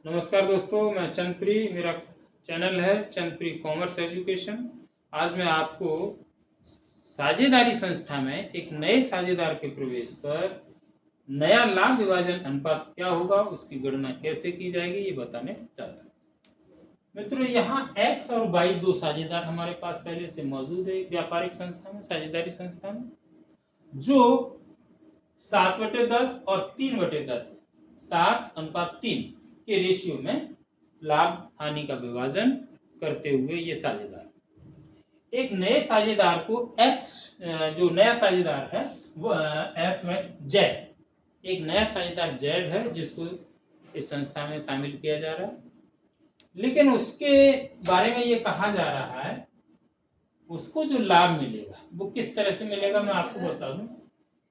नमस्कार दोस्तों, मैं चंद्रप्री, मेरा चैनल है चंद्रप्री कॉमर्स एजुकेशन। आज मैं आपको साझेदारी संस्था में एक नए साझेदार के प्रवेश पर नया लाभ विभाजन अनुपात क्या होगा, उसकी गणना कैसे की जाएगी, ये बताने चाहता हूँ। मित्रों, यहाँ x और y दो साझेदार हमारे पास पहले से मौजूद है व्यापारिक संस्था में, साझेदारी संस्था में, जो 7/10 और 3/10 7:3 के रेशियो में लाभ हानि का विभाजन करते हुए ये साझेदार एक नए साझेदार को x, जो नया साझेदार है वो x में जेड, एक नया साझेदार जेड है जिसको इस संस्था में शामिल किया जा रहा है। लेकिन उसके बारे में ये कहा जा रहा है उसको जो लाभ मिलेगा वो किस तरह से मिलेगा, मैं आपको बता दूं।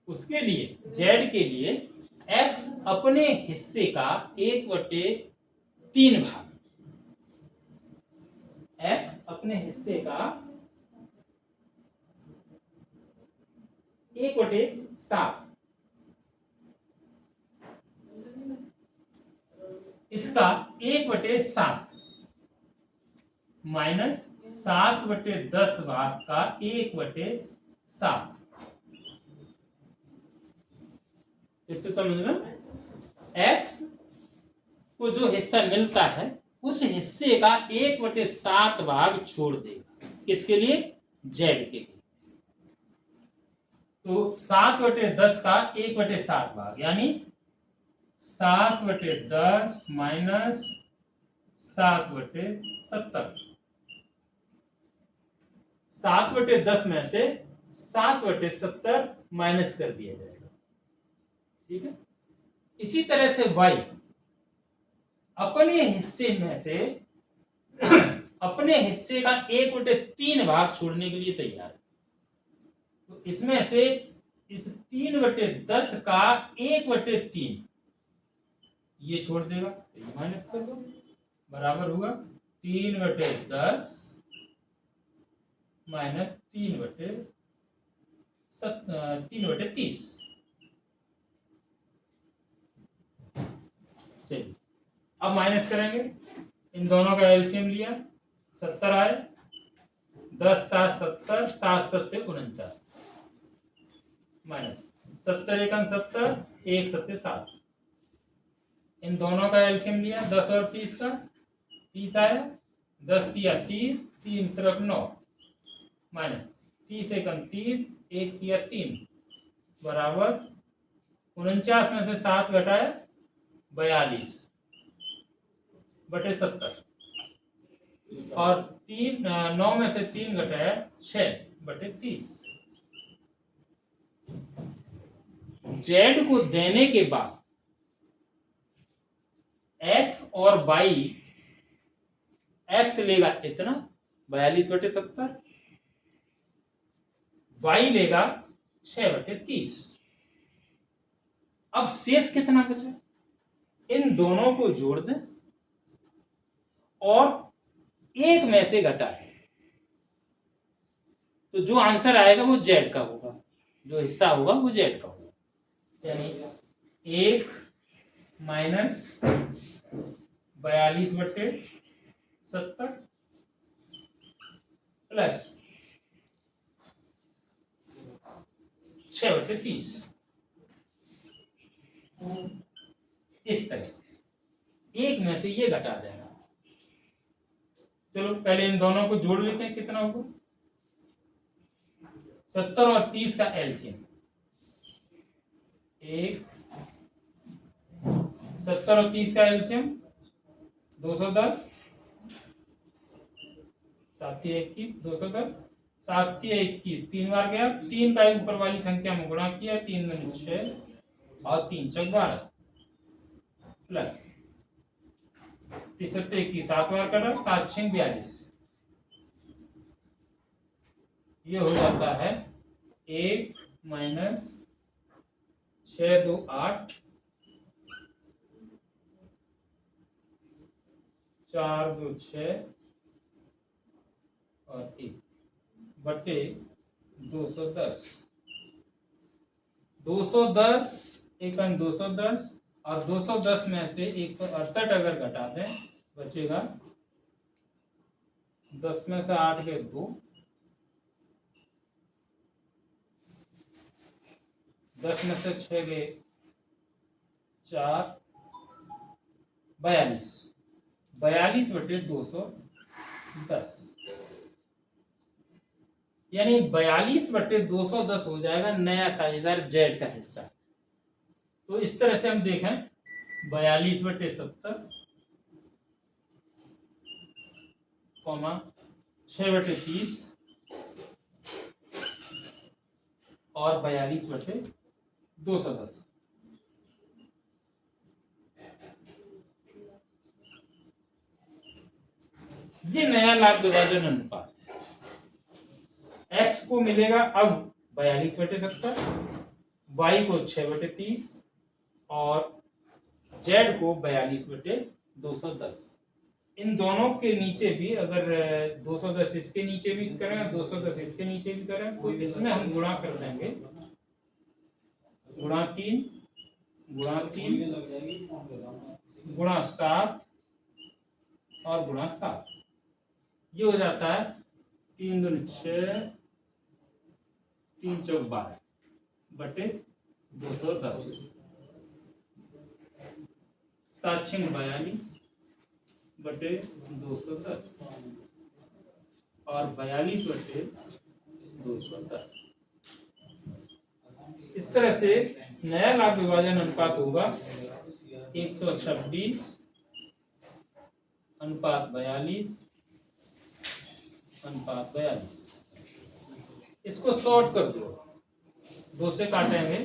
उसके लिए जेड के लिए x अपने हिस्से का 1/3 भाग, x अपने हिस्से का 1/7, इसका 1/7 माइनस 7/10 भाग का 1/7। इससे समझना, x को जो हिस्सा मिलता है उस हिस्से का 1/7 भाग छोड़ देगा, किसके लिए? जेड के लिए। तो 7/10 का 1/7 भाग यानी 7/10 माइनस 7/70। 7/10 में से 7/70 माइनस कर दिया जाएगा, ठीक है। इसी तरह से y अपने हिस्से में से अपने हिस्से का 1/3 भाग छोड़ने के लिए तैयार है। तो इसमें से इस 3/10 का 1/3 ये छोड़ देगा, तो ये माइनस कर दो, बराबर हुआ 3/10 माइनस 3/30। चलिए अब माइनस करेंगे, इन दोनों का एलसीएम लिया, 70 आए, 10 7 70, 7 7 49 माइनस 70 1 70, 1 7 7। इन दोनों का एलसीएम लिया, 10 और 30 का, 30 आया, 10 तिया 30, 3 तरफ 9 माइनस 30 1 30, 1 तिया 3 बराबर 49 में से 7 घटाया 42/70 और 9 में से 3 घटाया 6/30। जेड को देने के बाद x और y, x लेगा इतना 42/70, y लेगा 6/30। अब शेष कितना बचा? इन दोनों को जोड़ दें और एक में से घटाएं, तो जो आंसर आएगा वो जेड का होगा, जो हिस्सा होगा वो जेड का होगा। यानी 1 माइनस 42/70 प्लस 6/30, इस तरह से एक में से ये घटा देना। चलो पहले इन दोनों को जोड़ लेते हैं, कितना होगा? 70 और 30 का एलसीएम 1, 70 और 30 का एलसीएम 210, 7 21, 210, 7 21, 3 बार गया, 3 का ऊपर वाली संख्या में गुणा किया, 3 दूनी 6 और 3 चौक 12 प्लस 3 7 बार करा, 7 6 42, ये हो जाता है 1 माइनस 6 2 8, 4 2 6 और 1 बटे 210। 210 1 210, और 210 में से 168 अगर घटा दें बचेगा 10 में से 8 गए 2, 10 में से 6 गए 4, 42, 42/210, यानी 42/210 हो जाएगा नया साझेदार जेड का हिस्सा। तो इस तरह से हम देखें 42/70, 6/30 और 42/210। ये नया लाभ विभाजन अनुपात x को मिलेगा अब 42/70, y को 6/30 और z को 42/210। इन दोनों के नीचे भी अगर 210 इसके नीचे भी करें 210 इसके नीचे भी करें तो इसमें हम गुणा कर देंगे, गुणा 3 गुणा 7 और गुणा 7, ये हो जाता है 3 दूनी 6, 3 चौक 12/210, 7 6 42/210 और 42/210। इस तरह से नया लाभ विभाजन अनुपात होगा 126/42/42। इसको शॉर्ट कर दो, 2 से काटेंगे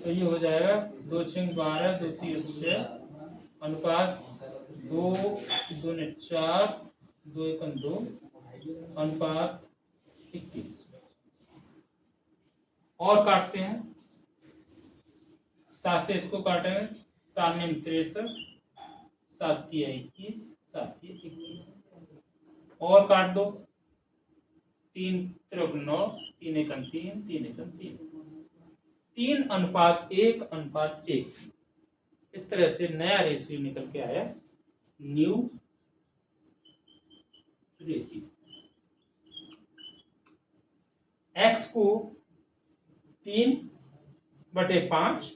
तो ये हो जाएगा 2 6 12 2 3 6 अनुपात 2 दूनी 4 2 1 2 अनुपात 21। और काटते हैं 7 से इसको काटेंगे, 7 9 63, 7 3 21, 7 3 21 और काट दो 3 3 9 3 1 3 3 1 3 3:1:1। इस तरह से नया रेशियो निकल के आया, न्यू रेशियो। x को 3/5,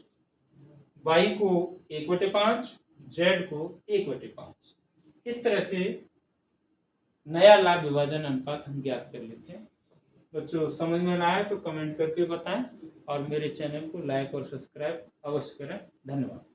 y को 1/5, z को 1/5। इस तरह से नया लाभ विभाजन अनुपात हम ज्ञात कर लेते हैं। बच्चों समझ में ना आए तो कमेंट करके बताएं और मेरे चैनल को लाइक और सब्सक्राइब अवश्य करें। धन्यवाद।